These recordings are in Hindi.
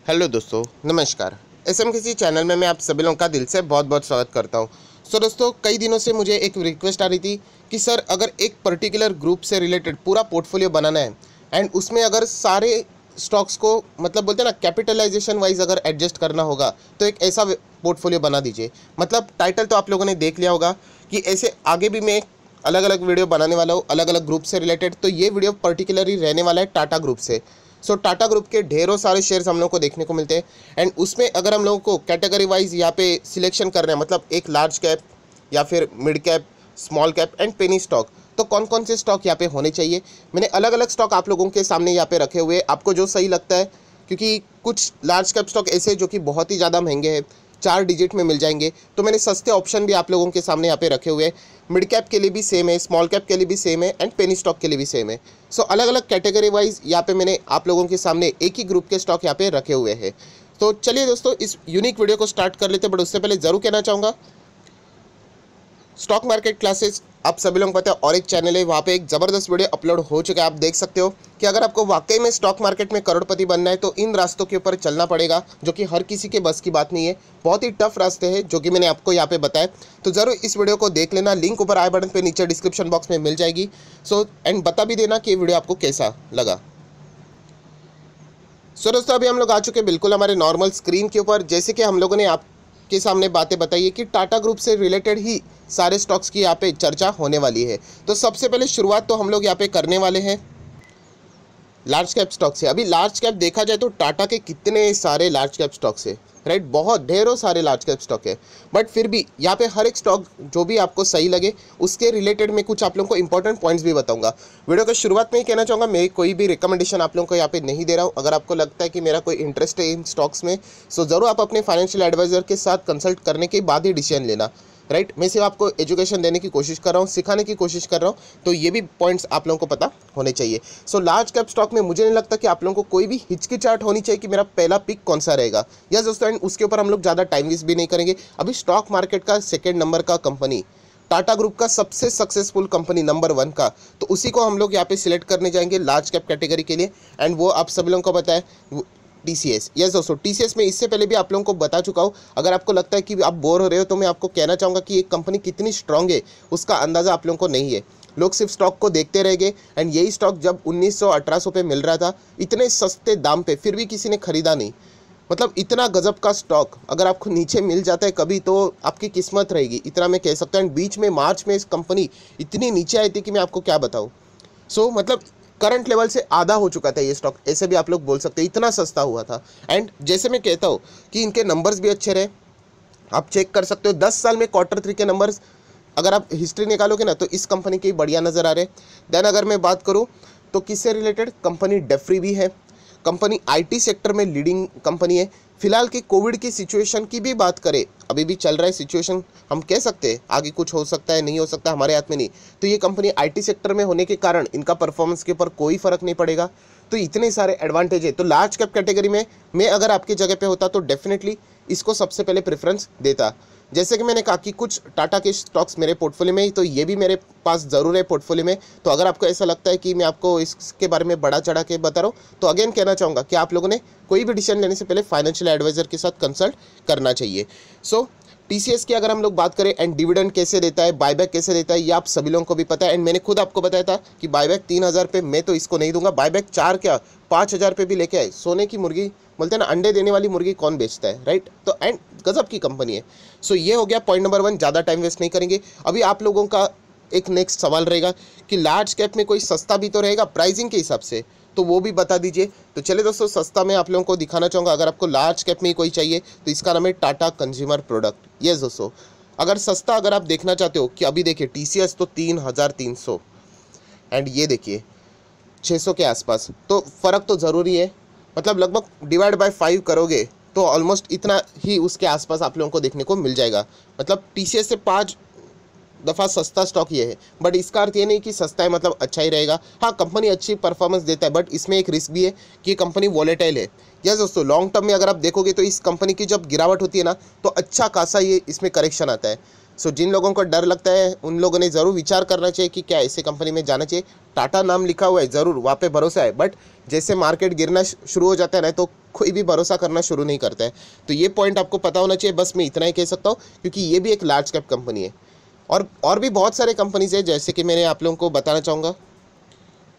हेलो दोस्तों, नमस्कार। एसएमकेसी चैनल में मैं आप सभी लोगों का दिल से बहुत बहुत स्वागत करता हूं। दोस्तों, कई दिनों से मुझे एक रिक्वेस्ट आ रही थी कि सर अगर एक पर्टिकुलर ग्रुप से रिलेटेड पूरा पोर्टफोलियो बनाना है एंड उसमें अगर सारे स्टॉक्स को मतलब बोलते हैं ना कैपिटलाइजेशन वाइज अगर एडजस्ट करना होगा तो एक ऐसा पोर्टफोलियो बना दीजिए। मतलब टाइटल तो आप लोगों ने देख लिया होगा कि ऐसे आगे भी मैं अलग अलग वीडियो बनाने वाला हूँ अलग अलग ग्रुप से रिलेटेड। तो ये वीडियो पर्टिकुलरली रहने वाला है टाटा ग्रुप से। टाटा ग्रुप के ढेरों सारे शेयर्स हम लोग को देखने को मिलते हैं एंड उसमें अगर हम लोगों को कैटेगरी वाइज यहाँ पे सिलेक्शन करना है, मतलब एक लार्ज कैप या फिर mid cap, small cap and penny stock, तो कौन कौन से स्टॉक यहाँ पे होने चाहिए। मैंने अलग अलग स्टॉक आप लोगों के सामने यहाँ पे रखे हुए, आपको जो सही लगता है, क्योंकि कुछ लार्ज कैप स्टॉक ऐसे जो कि बहुत ही ज़्यादा महंगे हैं, 4 डिजिट में मिल जाएंगे, तो मैंने सस्ते ऑप्शन भी आप लोगों के सामने यहाँ पे रखे हुए हैं। मिड कैप के लिए भी सेम है, स्मॉल कैप के लिए भी सेम है एंड पेनी स्टॉक के लिए भी सेम है। अलग अलग कैटेगरी वाइज यहाँ पे मैंने आप लोगों के सामने एक ही ग्रुप के स्टॉक यहाँ पे रखे हुए हैं। तो चलिए दोस्तों, इस यूनिक वीडियो को स्टार्ट कर लेते हैं। बट उससे पहले ज़रूर कहना चाहूँगा, स्टॉक मार्केट क्लासेस आप सभी लोगों को पता है और एक चैनल है, वहाँ पे एक ज़बरदस्त वीडियो अपलोड हो चुका है। आप देख सकते हो कि अगर आपको वाकई में स्टॉक मार्केट में करोड़पति बनना है तो इन रास्तों के ऊपर चलना पड़ेगा, जो कि हर किसी के बस की बात नहीं है। बहुत ही टफ रास्ते हैं जो कि मैंने आपको यहाँ पे बताया। तो ज़रूर इस वीडियो को देख लेना, लिंक ऊपर आई बटन पर नीचे डिस्क्रिप्शन बॉक्स में मिल जाएगी। एंड बता भी देना कि ये वीडियो आपको कैसा लगा। दोस्तों, अभी हम लोग आ चुके हैं बिल्कुल हमारे नॉर्मल स्क्रीन के ऊपर। जैसे कि हम लोगों ने आपके सामने बातें बताई है कि टाटा ग्रुप से रिलेटेड ही सारे स्टॉक्स की यहाँ पे चर्चा होने वाली है। तो सबसे पहले शुरुआत तो हम लोग यहाँ पे करने वाले हैं लार्ज कैप स्टॉक से। अभी लार्ज कैप देखा जाए तो टाटा के कितने सारे लार्ज कैप स्टॉक्स है, राइट, बहुत ढेरों सारे लार्ज कैप स्टॉक है। बट फिर भी यहाँ पे हर एक स्टॉक जो भी आपको सही लगे उसके रिलेटेड में कुछ आप लोगों को इंपॉर्टेंट पॉइंट्स भी बताऊंगा। वीडियो के शुरुआत में ही कहना चाहूँगा, मैं कोई भी रिकमेंडेशन आप लोगों को यहाँ पे नहीं दे रहा हूँ। अगर आपको लगता है कि मेरा कोई इंटरेस्ट है इन स्टॉक्स में, ज़रूर आप अपने फाइनेंशियल एडवाइजर के साथ कंसल्ट करने के बाद ही डिसीजन लेना, राइट। मैं सिर्फ आपको एजुकेशन देने की कोशिश कर रहा हूँ, सिखाने की कोशिश कर रहा हूँ, तो ये भी पॉइंट्स आप लोगों को पता होने चाहिए। लार्ज कैप स्टॉक में मुझे नहीं लगता कि आप लोगों को कोई भी हिचकिचाहट होनी चाहिए कि मेरा पहला पिक कौन सा रहेगा। यस दोस्तों, एंड उसके ऊपर हम लोग ज़्यादा टाइम वेस्ट भी नहीं करेंगे। अभी स्टॉक मार्केट का सेकेंड नंबर का कंपनी टाटा ग्रुप का सबसे सक्सेसफुल कंपनी नंबर 1 का, तो उसी को हम लोग यहाँ पे सिलेक्ट करने जाएंगे लार्ज कैप कैटेगरी के लिए। एंड वो आप सभी लोगों को पता है, टीसीएस। यस दोस्तों, टीसीएस में इससे पहले भी आप लोगों को बता चुका हूँ। अगर आपको लगता है कि आप बोर हो रहे हो तो मैं आपको कहना चाहूँगा कि ये कंपनी कितनी स्ट्रांग है उसका अंदाज़ा आप लोगों को नहीं है। लोग सिर्फ स्टॉक को देखते रह गए एंड यही स्टॉक जब 1900-1800 पे मिल रहा था, इतने सस्ते दाम पे, फिर भी किसी ने खरीदा नहीं। मतलब इतना गजब का स्टॉक अगर आपको नीचे मिल जाता है कभी तो आपकी किस्मत रहेगी, इतना मैं कह सकता हूँ। एंड बीच में मार्च में इस कंपनी इतनी नीचे आई थी कि मैं आपको क्या बताऊँ। मतलब करंट लेवल से आधा हो चुका था ये स्टॉक, ऐसे भी आप लोग बोल सकते हैं, इतना सस्ता हुआ था। एंड जैसे मैं कहता हूँ कि इनके नंबर्स भी अच्छे रहे, आप चेक कर सकते हो 10 साल में Q3 के नंबर्स अगर आप हिस्ट्री निकालोगे ना तो इस कंपनी के बढ़िया नज़र आ रहे हैं। देन अगर मैं बात करूँ तो किससे रिलेटेड, कंपनी डेफ्री भी है, कंपनी आईटी सेक्टर में लीडिंग कंपनी है। फिलहाल की कोविड की सिचुएशन की भी बात करें, अभी भी चल रहा है सिचुएशन, हम कह सकते हैं आगे कुछ हो सकता है, नहीं हो सकता, हमारे हाथ में नहीं। तो ये कंपनी आईटी सेक्टर में होने के कारण इनका परफॉर्मेंस के ऊपर कोई फर्क नहीं पड़ेगा। तो इतने सारे एडवांटेज है। तो लार्ज कैप कैटेगरी में मैं अगर आपकी जगह पे होता तो डेफिनेटली इसको सबसे पहले प्रेफरेंस देता। जैसे कि मैंने कहा कि कुछ टाटा के स्टॉक्स मेरे पोर्टफोलियो में ही, तो ये भी मेरे पास ज़रूर है पोर्टफोलियो में। तो अगर आपको ऐसा लगता है कि मैं आपको इसके बारे में बड़ा चढ़ा के बता रहा हूँ तो अगेन कहना चाहूँगा कि आप लोगों ने कोई भी डिसीजन लेने से पहले फाइनेंशियल एडवाइजर के साथ कंसल्ट करना चाहिए। टीसीएस की अगर हम लोग बात करें एंड डिविडेंड कैसे देता है, बायबैक कैसे देता है, ये आप सभी लोगों को भी पता है। एंड मैंने खुद आपको बताया था कि बायबैक 3000 पे मैं तो इसको नहीं दूंगा, बायबैक 4 क्या 5000 पे भी लेके आए। सोने की मुर्गी बोलते हैं ना, अंडे देने वाली मुर्गी कौन बेचता है, राइट। तो एंड गजब की कंपनी है। ये हो गया पॉइंट नंबर 1, ज़्यादा टाइम वेस्ट नहीं करेंगे। अभी आप लोगों का एक नेक्स्ट सवाल रहेगा कि लार्ज कैप में कोई सस्ता भी तो रहेगा प्राइसिंग के हिसाब से, तो वो भी बता दीजिए। तो चलिए दोस्तों, सस्ता मैं आप लोगों को दिखाना चाहूँगा। अगर आपको लार्ज कैप में ही कोई चाहिए तो इसका नाम है टाटा कंज्यूमर प्रोडक्ट। यस दोस्तों, अगर सस्ता अगर आप देखना चाहते हो कि अभी देखिए टीसीएस तो 3300 एंड ये देखिए 600 के आसपास, तो फ़र्क तो ज़रूरी है। मतलब लगभग डिवाइड बाय 5 करोगे तो ऑलमोस्ट इतना ही उसके आसपास आप लोगों को देखने को मिल जाएगा। मतलब टीसीएस से 5 दफ़ा सस्ता स्टॉक ये है। बट इसका अर्थ ये नहीं कि सस्ता है मतलब अच्छा ही रहेगा। हाँ, कंपनी अच्छी परफॉर्मेंस देता है, बट इसमें एक रिस्क भी है कि ये कंपनी वॉलेटाइल है। यस दोस्तों, लॉन्ग टर्म में अगर आप देखोगे तो इस कंपनी की जब गिरावट होती है ना तो अच्छा खासा ये इसमें करेक्शन आता है। सो जिन लोगों को डर लगता है उन लोगों ने ज़रूर विचार करना चाहिए कि क्या ऐसे कंपनी में जाना चाहिए। टाटा नाम लिखा हुआ है, ज़रूर वहाँ पे भरोसा है, बट जैसे मार्केट गिरना शुरू हो जाता है ना तो कोई भी भरोसा करना शुरू नहीं करता है। तो ये पॉइंट आपको पता होना चाहिए, बस मैं इतना ही कह सकता हूँ, क्योंकि ये भी एक लार्ज कैप कंपनी है। और भी बहुत सारे कंपनीज है, जैसे कि मैंने आप लोगों को बताना चाहूँगा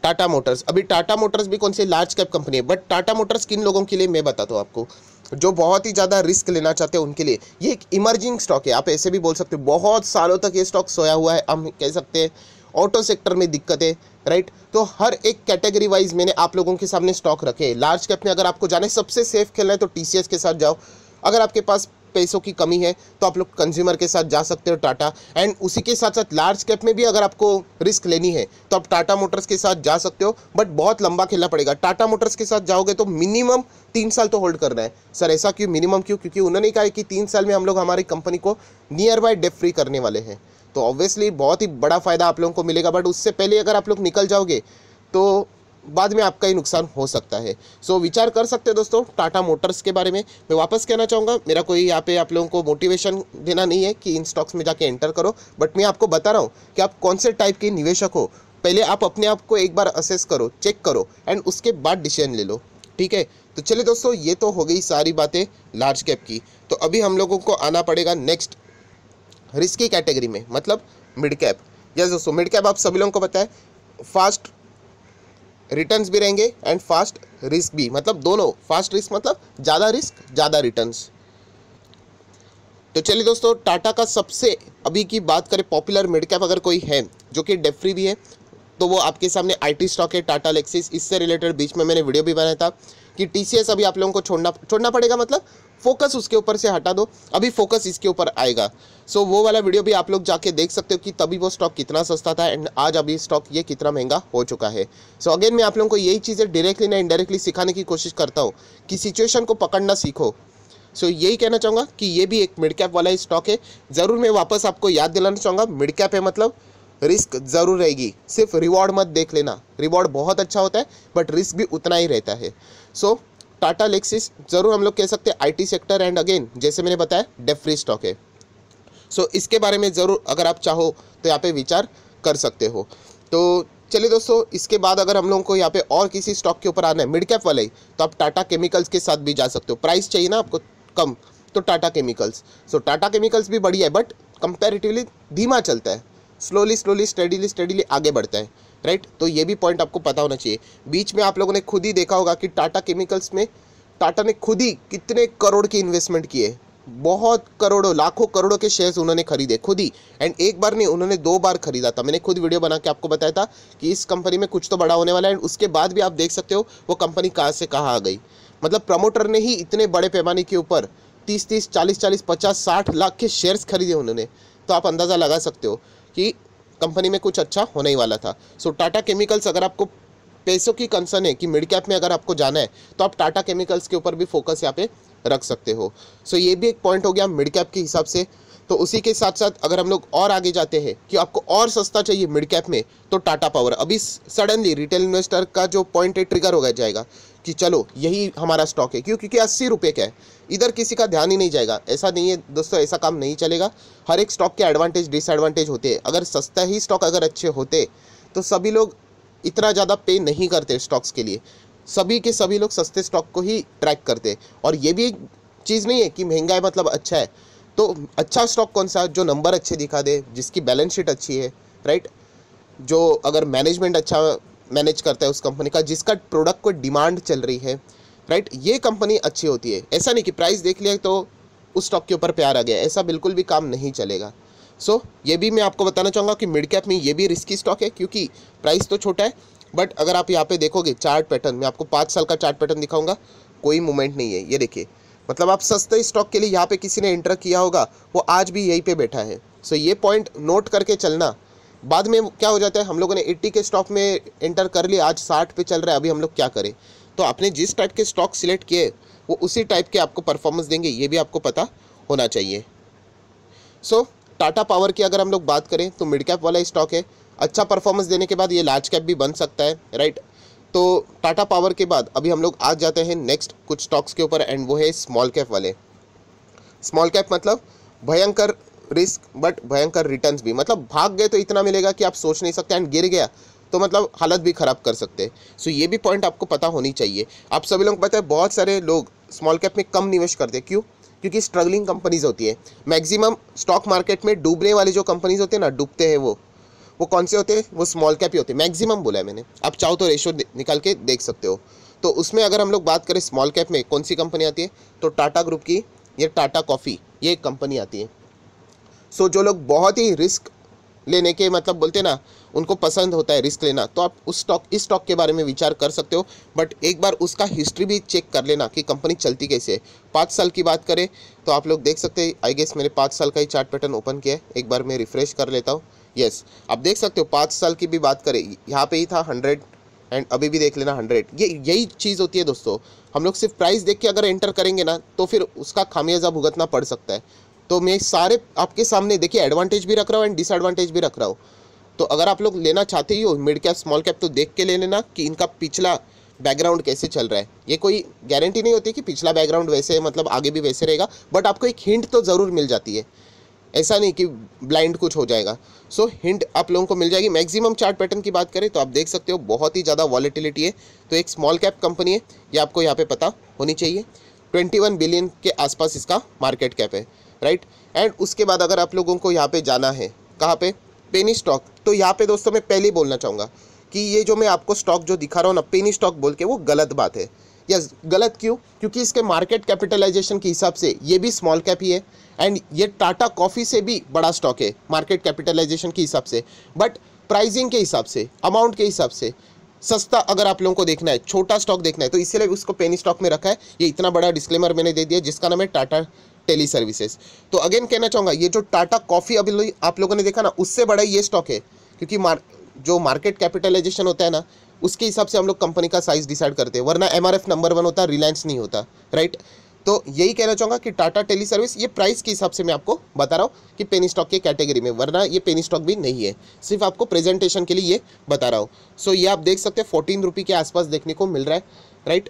टाटा मोटर्स। अभी टाटा मोटर्स भी कौन सी लार्ज कैप कंपनी है, बट टाटा मोटर्स किन लोगों के लिए मैं बताता हूँ आपको, जो बहुत ही ज़्यादा रिस्क लेना चाहते हैं उनके लिए। ये एक इमर्जिंग स्टॉक है, आप ऐसे भी बोल सकते हो। बहुत सालों तक ये स्टॉक सोया हुआ है, हम कह सकते हैं। ऑटो सेक्टर में दिक्कत है, राइट। तो हर एक कैटेगरी वाइज मैंने आप लोगों के सामने स्टॉक रखे हैं। लार्ज कैप में अगर आपको जाना है, सबसे सेफ खेलना है तो TCS के साथ जाओ। अगर आपके पास पैसों की कमी है तो आप लोग कंज्यूमर के साथ जा सकते हो, टाटा। एंड उसी के साथ साथ लार्ज कैप में भी अगर आपको रिस्क लेनी है तो आप टाटा मोटर्स के साथ जा सकते हो, बट बहुत लंबा खेलना पड़ेगा। टाटा मोटर्स के साथ जाओगे तो मिनिमम 3 साल तो होल्ड करना है। सर ऐसा क्यों, मिनिमम क्यों? क्योंकि उन्होंने कहा है कि 3 साल में हम लोग हमारी कंपनी को नियर बाय डेट फ्री करने वाले हैं। तो ऑब्वियसली बहुत ही बड़ा फ़ायदा आप लोगों को मिलेगा, बट उससे पहले अगर आप लोग निकल जाओगे तो बाद में आपका ही नुकसान हो सकता है। सो विचार कर सकते हो दोस्तों टाटा मोटर्स के बारे में। मैं वापस कहना चाहूँगा, मेरा कोई यहाँ पे आप लोगों को मोटिवेशन देना नहीं है कि इन स्टॉक्स में जाके एंटर करो, बट मैं आपको बता रहा हूँ कि आप कौन से टाइप के निवेशक हो। पहले आप अपने आप को एक बार असेस करो, चेक करो, एंड उसके बाद डिसीजन ले लो, ठीक है। तो चलिए दोस्तों, ये तो हो गई सारी बातें लार्ज कैप की। तो अभी हम लोगों को आना पड़ेगा नेक्स्ट रिस्की कैटेगरी में, मतलब मिड कैप। यस दोस्तों, मिड कैप आप सभी लोगों को पता है, फास्ट रिटर्न्स भी रहेंगे एंड फास्ट रिस्क भी, मतलब दोनों। फास्ट रिस्क मतलब ज़्यादा रिस्क ज़्यादा रिटर्न्स। तो चलिए दोस्तों, टाटा का सबसे अभी की बात करें पॉपुलर मिड कैप अगर कोई है जो कि डेट फ्री भी है, तो वो आपके सामने IT स्टॉक है, टाटा लेक्सिस। इससे रिलेटेड बीच में मैंने वीडियो भी बनाया था कि TCS अभी आप लोगों को छोड़ना पड़ेगा, मतलब फोकस उसके ऊपर से हटा दो, अभी फोकस इसके ऊपर आएगा। सो वो वाला वीडियो भी आप लोग जाके देख सकते हो कि तभी वो स्टॉक कितना सस्ता था एंड आज अभी स्टॉक ये कितना महंगा हो चुका है। सो अगेन मैं आप लोगों को यही चीज़ें डायरेक्टली ना इनडायरेक्टली सिखाने की कोशिश करता हूँ कि सिचुएशन को पकड़ना सीखो। सो यही कहना चाहूँगा कि ये भी एक मिड कैप वाला ही स्टॉक है। ज़रूर मैं वापस आपको याद दिलाना चाहूँगा, मिड कैप है मतलब रिस्क ज़रूर रहेगी, सिर्फ रिवॉर्ड मत देख लेना। रिवॉर्ड बहुत अच्छा होता है बट रिस्क भी उतना ही रहता है। सो टाटा लेक्सिस ज़रूर हम लोग कह सकते हैं IT सेक्टर, एंड अगेन जैसे मैंने बताया डेट फ्री स्टॉक है। सो इसके बारे में ज़रूर अगर आप चाहो तो यहाँ पे विचार कर सकते हो। तो चलिए दोस्तों, इसके बाद अगर हम लोगों को यहाँ पे और किसी स्टॉक के ऊपर आना है मिड कैप वाले ही, तो आप टाटा केमिकल्स के साथ भी जा सकते हो। प्राइस चाहिए ना आपको कम, तो टाटा केमिकल्स। सो टाटा केमिकल्स भी बढ़िया है बट कंपैरेटिवली धीमा चलता है, स्लोली स्टेडीली आगे बढ़ता है, राइट। तो ये भी पॉइंट आपको पता होना चाहिए। बीच में आप लोगों ने खुद ही देखा होगा कि टाटा केमिकल्स में टाटा ने खुद ही कितने करोड़ की इन्वेस्टमेंट किए, बहुत करोड़ों लाखों करोड़ों के शेयर्स उन्होंने खरीदे खुद ही। एंड एक बार नहीं, उन्होंने 2 बार खरीदा था। मैंने खुद वीडियो बना के आपको बताया था कि इस कंपनी में कुछ तो बड़ा होने वाला है, एंड उसके बाद भी आप देख सकते हो वो कंपनी कहाँ से कहाँ आ गई। मतलब प्रमोटर ने ही इतने बड़े पैमाने के ऊपर 30-30, 40-40, 50-60 लाख के शेयर्स खरीदे उन्होंने। तो आप अंदाज़ा लगा सकते हो कि कंपनी में कुछ अच्छा होने ही वाला था। सो टाटा केमिकल्स, अगर आपको पैसों की कंसर्न है कि मिड कैप में अगर आपको जाना है तो आप टाटा केमिकल्स के ऊपर भी फोकस यहाँ पे रख सकते हो। सो ये भी एक पॉइंट हो गया मिड कैप के हिसाब से। तो उसी के साथ साथ अगर हम लोग और आगे जाते हैं कि आपको और सस्ता चाहिए मिड कैप में, तो टाटा पावर अभी सडनली रिटेल इन्वेस्टर का जो पॉइंट है ट्रिगर हो गया जाएगा कि चलो यही हमारा स्टॉक है। क्यों? क्योंकि 80 रुपये का है, इधर किसी का ध्यान ही नहीं जाएगा। ऐसा नहीं है दोस्तों, ऐसा काम नहीं चलेगा। हर एक स्टॉक के एडवांटेज डिसएडवांटेज होते हैं। अगर सस्ता ही स्टॉक अगर अच्छे होते तो सभी लोग इतना ज़्यादा पे नहीं करते स्टॉक्स के लिए, सभी के सभी लोग सस्ते स्टॉक को ही ट्रैक करते। और ये भी एक चीज़ नहीं है कि महंगा है मतलब अच्छा है। तो अच्छा स्टॉक कौन सा, जो नंबर अच्छे दिखा दे, जिसकी बैलेंस शीट अच्छी है, राइट, जो अगर मैनेजमेंट अच्छा मैनेज करता है उस कंपनी का, जिसका प्रोडक्ट को डिमांड चल रही है, राइट, ये कंपनी अच्छी होती है। ऐसा नहीं कि प्राइस देख लिया तो उस स्टॉक के ऊपर प्यार आ गया, ऐसा बिल्कुल भी काम नहीं चलेगा। सो ये भी मैं आपको बताना चाहूँगा कि मिड कैप में ये भी रिस्की स्टॉक है, क्योंकि प्राइस तो छोटा है बट अगर आप यहाँ पे देखोगे चार्ट पैटर्न, मैं आपको 5 साल का चार्ट पैटर्न दिखाऊंगा, कोई मूवमेंट नहीं है। ये देखिए, मतलब आप सस्ते स्टॉक के लिए यहाँ पे किसी ने एंटर किया होगा, वो आज भी यहीं पे बैठा है। सो ये पॉइंट नोट करके चलना। बाद में क्या हो जाता है, हम लोगों ने 80 के स्टॉक में एंटर कर लिया, आज 60 पे चल रहा है, अभी हम लोग क्या करें। तो आपने जिस टाइप के स्टॉक सिलेक्ट किए वो उसी टाइप के आपको परफॉर्मेंस देंगे, ये भी आपको पता होना चाहिए। सो टाटा पावर की अगर हम लोग बात करें तो मिड कैप वाला स्टॉक है, अच्छा परफॉर्मेंस देने के बाद ये लार्ज कैप भी बन सकता है, राइट। तो टाटा पावर के बाद अभी हम लोग आज जाते हैं नेक्स्ट कुछ स्टॉक्स के ऊपर, एंड वो है स्मॉल कैप वाले। स्मॉल कैप मतलब भयंकर रिस्क बट भयंकर रिटर्न्स भी, मतलब भाग गए तो इतना मिलेगा कि आप सोच नहीं सकते, एंड गिर गया तो मतलब हालत भी ख़राब कर सकते हैं। सो ये भी पॉइंट आपको पता होनी चाहिए। आप सभी लोग पता है बहुत सारे लोग स्मॉल कैप में कम निवेश करते हैं, क्यों? क्योंकि स्ट्रगलिंग कंपनीज होती है। मैक्सिमम स्टॉक मार्केट में डूबने वाली जो कंपनीज होती है ना, डूबते हैं वो कौन से होते हैं? वो स्मॉल कैप ही होते हैं। मैक्सिमम बोला है मैंने, आप चाहो तो रेशो निकाल के देख सकते हो। तो उसमें अगर हम लोग बात करें स्मॉल कैप में कौन सी कंपनी आती है, तो टाटा ग्रुप की ये टाटा कॉफ़ी ये एक कंपनी आती है। सो जो लोग बहुत ही रिस्क लेने के मतलब बोलते हैं ना, उनको पसंद होता है रिस्क लेना, तो आप इस स्टॉक के बारे में विचार कर सकते हो। बट एक बार उसका हिस्ट्री भी चेक कर लेना कि कंपनी चलती कैसे है। 5 साल की बात करें तो आप लोग देख सकते हैं, आई गेस मैंने 5 साल का ही चार्ट पैटर्न ओपन किया है, एक बार मैं रिफ्रेश कर लेता हूँ। यस, आप देख सकते हो 5 साल की भी बात करें, यहाँ पे ही था 100 एंड अभी भी देख लेना 100। यही चीज़ होती है दोस्तों, हम लोग सिर्फ प्राइस देख के अगर एंटर करेंगे ना तो फिर उसका खामियाजा भुगतना पड़ सकता है। तो मैं सारे आपके सामने देखिए एडवांटेज भी रख रहा हूँ एंड डिसएडवांटेज भी रख रहा हूँ। तो अगर आप लोग लेना चाहते ही हो मिड कैप स्मॉल कैप, तो देख के ले लेना कि इनका पिछला बैकग्राउंड कैसे चल रहा है। ये कोई गारंटी नहीं होती कि पिछला बैकग्राउंड वैसे मतलब आगे भी वैसे रहेगा, बट आपको एक हिंट तो ज़रूर मिल जाती है। ऐसा नहीं कि ब्लाइंड कुछ हो जाएगा। सो हिंट आप लोगों को मिल जाएगी। मैक्सिमम चार्ट पैटर्न की बात करें तो आप देख सकते हो बहुत ही ज़्यादा वॉलेटिलिटी है। तो एक स्मॉल कैप कंपनी है, ये आपको यहाँ पे पता होनी चाहिए। 21 बिलियन के आसपास इसका मार्केट कैप है, राइट। एंड उसके बाद अगर आप लोगों को यहाँ पे जाना है, कहाँ पे? Penny stock. तो यहाँ पे दोस्तों मैं पहले ही बोलना चाहूँगा कि ये जो मैं आपको स्टॉक जो दिखा रहा हूँ ना, पेनी स्टॉक बोल के, वो गलत बात है। यस, गलत क्यों? क्योंकि इसके मार्केट कैपिटलाइजेशन के हिसाब से ये भी स्मॉल कैप ही है एंड ये टाटा कॉफ़ी से भी बड़ा स्टॉक है मार्केट कैपिटलाइजेशन के हिसाब से। बट प्राइसिंग के हिसाब से, अमाउंट के हिसाब से सस्ता अगर आप लोगों को देखना है, छोटा स्टॉक देखना है, तो इसीलिए उसको पेनी स्टॉक में रखा है। ये इतना बड़ा डिस्क्लेमर मैंने दे दिया जिसका नाम है टाटा टेली सर्विसेज। तो अगेन कहना चाहूँगा, ये जो टाटा कॉफ़ी अभी आप लोगों ने देखा ना, उससे बड़ा ये स्टॉक है। क्योंकि जो मार्केट कैपिटलाइजेशन होता है ना, उसके हिसाब से हम लोग कंपनी का साइज डिसाइड करते हैं, वरना एमआरएफ नंबर 1 होता, रिलायंस नहीं होता, राइट। तो यही कहना चाहूँगा कि टाटा टेली सर्विस ये प्राइस के हिसाब से मैं आपको बता रहा हूँ कि पेनी स्टॉक के कैटेगरी में, वरना ये पेनी स्टॉक भी नहीं है, सिर्फ आपको प्रेजेंटेशन के लिए ये बता रहा हूँ। सो ये आप देख सकते हैं 14 रुपये के आसपास देखने को मिल रहा है, राइट।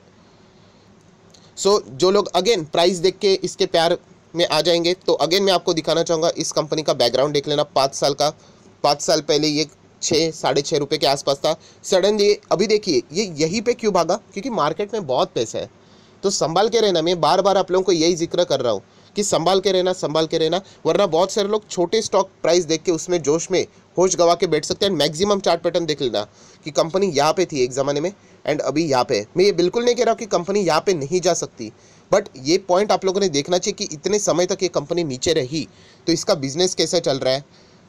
सो जो लोग अगेन प्राइस देख के इसके प्यार में आ जाएंगे, तो अगेन मैं आपको दिखाना चाहूँगा इस कंपनी का बैकग्राउंड देख लेना। 5 साल का, 5 साल पहले ये 6 साढ़े 6 रुपये के आसपास था। सडनली अभी देखिए ये यहीं पे क्यों भागा? क्योंकि मार्केट में बहुत पैसा है। तो संभाल के रहना, मैं बार बार आप लोगों को यही जिक्र कर रहा हूँ कि संभाल के रहना, वरना बहुत सारे लोग छोटे स्टॉक प्राइस देख के उसमें जोश में होश गवा के बैठ सकते हैं। मैक्सिमम चार्ट पैटर्न देख लेना कि कंपनी यहाँ पे थी एक ज़माने में एंड अभी यहाँ पे है। मैं ये बिल्कुल नहीं कह रहा हूँ कि कंपनी यहाँ पे नहीं जा सकती, बट ये पॉइंट आप लोगों ने देखना चाहिए कि इतने समय तक ये कंपनी नीचे रही तो इसका बिजनेस कैसे चल रहा है,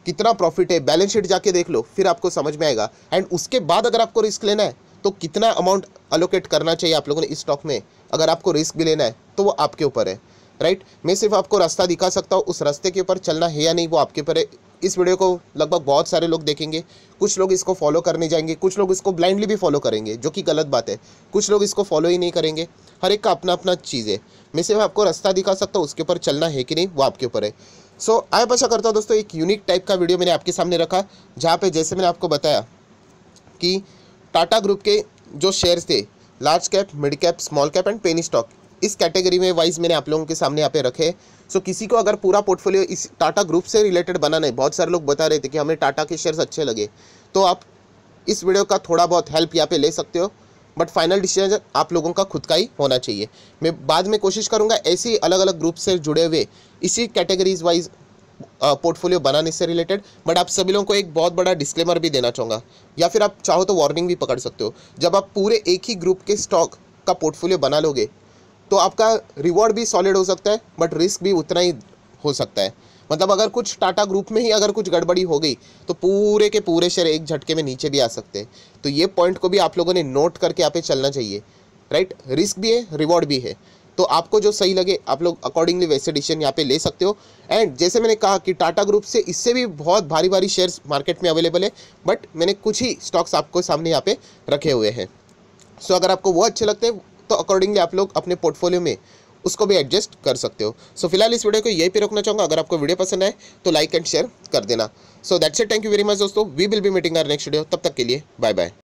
कितना प्रॉफिट है, बैलेंस शीट जाके देख लो, फिर आपको समझ में आएगा। एंड उसके बाद अगर आपको रिस्क लेना है तो कितना अमाउंट अलोकेट करना चाहिए आप लोगों ने इस स्टॉक में, अगर आपको रिस्क भी लेना है तो वो आपके ऊपर है, राइट। मैं सिर्फ आपको रास्ता दिखा सकता हूँ, उस रास्ते के ऊपर चलना है या नहीं वो आपके ऊपर है। इस वीडियो को लगभग बहुत सारे लोग देखेंगे, कुछ लोग इसको फॉलो करने जाएंगे, कुछ लोग इसको ब्लाइंडली भी फॉलो करेंगे, जो कि गलत बात है। कुछ लोग इसको फॉलो ही नहीं करेंगे, हर एक का अपना अपना चीज़ है। मैं सिर्फ आपको रास्ता दिखा सकता हूँ, उसके ऊपर चलना है कि नहीं वो आपके ऊपर है। सो आई आशा करता हूँ दोस्तों एक यूनिक टाइप का वीडियो मैंने आपके सामने रखा, जहाँ पे जैसे मैंने आपको बताया कि टाटा ग्रुप के जो शेयर्स थे large cap, mid cap, small cap and penny stock, इस कैटेगरी में वाइज मैंने आप लोगों के सामने यहाँ पे रखे। सो किसी को अगर पूरा पोर्टफोलियो इस टाटा ग्रुप से रिलेटेड बनाना है, बहुत सारे लोग बता रहे थे कि हमें टाटा के शेयर्स अच्छे लगे, तो आप इस वीडियो का थोड़ा बहुत हेल्प यहाँ पे ले सकते हो, बट फाइनल डिसीजन आप लोगों का खुद का ही होना चाहिए। मैं बाद में कोशिश करूँगा ऐसे अलग अलग ग्रुप से जुड़े हुए इसी कैटेगरीज वाइज पोर्टफोलियो बनाने से रिलेटेड। बट आप सभी लोगों को एक बहुत बड़ा डिस्क्लेमर भी देना चाहूँगा, या फिर आप चाहो तो वार्निंग भी पकड़ सकते हो। जब आप पूरे एक ही ग्रुप के स्टॉक का पोर्टफोलियो बना लोगे तो आपका रिवॉर्ड भी सॉलिड हो सकता है, बट रिस्क भी उतना ही हो सकता है। मतलब अगर कुछ टाटा ग्रुप में ही अगर कुछ गड़बड़ी हो गई तो पूरे के पूरे शेयर एक झटके में नीचे भी आ सकते हैं। तो ये पॉइंट को भी आप लोगों ने नोट करके यहाँ पे चलना चाहिए, राइट। रिस्क भी है, रिवॉर्ड भी है, तो आपको जो सही लगे आप लोग अकॉर्डिंगली वैसे डिसीजन यहाँ पे ले सकते हो। एंड जैसे मैंने कहा कि टाटा ग्रुप से इससे भी बहुत भारी भारी शेयर्स मार्केट में अवेलेबल है, बट मैंने कुछ ही स्टॉक्स आपको सामने यहाँ पे रखे हुए हैं। सो अगर आपको वो अच्छे लगते हैं तो अकॉर्डिंगली आप लोग अपने पोर्टफोलियो में उसको भी एडजस्ट कर सकते हो। सो फिलहाल इस वीडियो को यहीं पे रोकना चाहूँगा। अगर आपको वीडियो पसंद आए तो लाइक एंड शेयर कर देना। So that's it, thank you very much दोस्तों, we will be meeting our next video. तब तक के लिए बाय बाय।